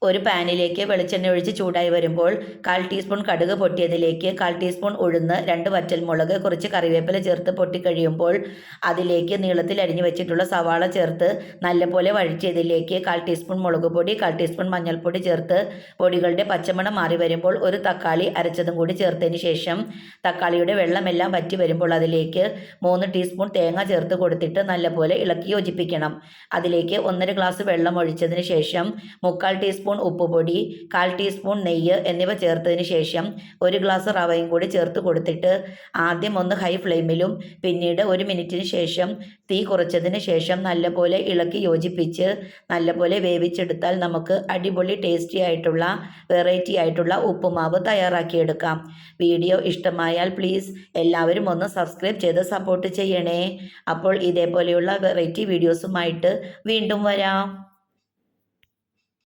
ഒരു പാനിലേക്ക് വെളിച്ചെണ്ണ ഒഴിച്ച് ചൂടായി വരുമ്പോൾ 1/4 ടീസ്പൂൺ കടുക് പൊട്ടിയതിലേക്ക് 1/4 ടീസ്പൂൺ ഉഴുന്ന്, 2 വറ്റൽമുളക്, കുറച്ച് കറിവേപ്പില ചേർത്ത് പൊട്ടിക്കഴിയുമ്പോൾ അതിലേക്ക് നീളത്തിൽ അരിഞ്ഞു വെച്ചിട്ടുള്ള സവാള ചേർത്ത് നല്ലപോലെ വഴറ്റിയതിലേക്ക് 1/4 ടീസ്പൂൺ മുളക് പൊടി, 1/4 ടീസ്പൂൺ മഞ്ഞൾപ്പൊടി ചേർത്ത് പൊടികളുടെ പച്ചമണം മാറി വരുമ്പോൾ ഒരു തക്കാളി അരച്ചതും കൂടി ചേർത്തതിന് ശേഷം തക്കാളിയുടെ വെള്ളമെല്ലാം വറ്റി വരുമ്പോൾ അതിലേക്ക് 3 ടീസ്പൂൺ തേങ്ങ ചേർത്ത് കൊടുത്തിട്ട് നല്ലപോലെ ഇളക്കി യോജിപ്പിക്കണം. അതിലേക്ക് 1.5 ഗ്ലാസ് വെള്ളം ഒഴിച്ചതിന് ശേഷം 3/4 ടീസ്പൂൺ ഉപ്പുപൊടി, 1/4 ടീസ്പൂൺ നെയ്യ് എന്നിവ ചേർത്തതിന് ശേഷം 1 ഗ്ലാസ് റവയും കൂടി ചേർത്ത് കൊടുത്തിട്ട് ആദ്യം ഒന്ന് ഹൈ ഫ്ലെയിമിലും പിന്നീട് 1 മിനിറ്റിന് ശേഷം തീ കുറച്ചതിന് ശേഷം നല്ലപോലെ ഇളക്കി യോജിപ്പിച്ച് നല്ലപോലെ വേവിച്ചെടുത്താൽ നമുക്ക് അടിപൊളി ടേസ്റ്റി ആയിട്ടുള്ള വെറൈറ്റി ആയിട്ടുള്ള ഉപ്പുമാവ് തയ്യാറാക്കിയെടുക്കാം. വീഡിയോ ഇഷ്ടമായാൽ പ്ലീസ് എല്ലാവരും ഒന്ന് സബ്സ്ക്രൈബ് ചെയ്ത് സപ്പോർട്ട് ചെയ്യണേ. അപ്പോൾ ഇതേപോലെയുള്ള വെറൈറ്റി വീഡിയോസുമായിട്ട് വീണ്ടും വരാം.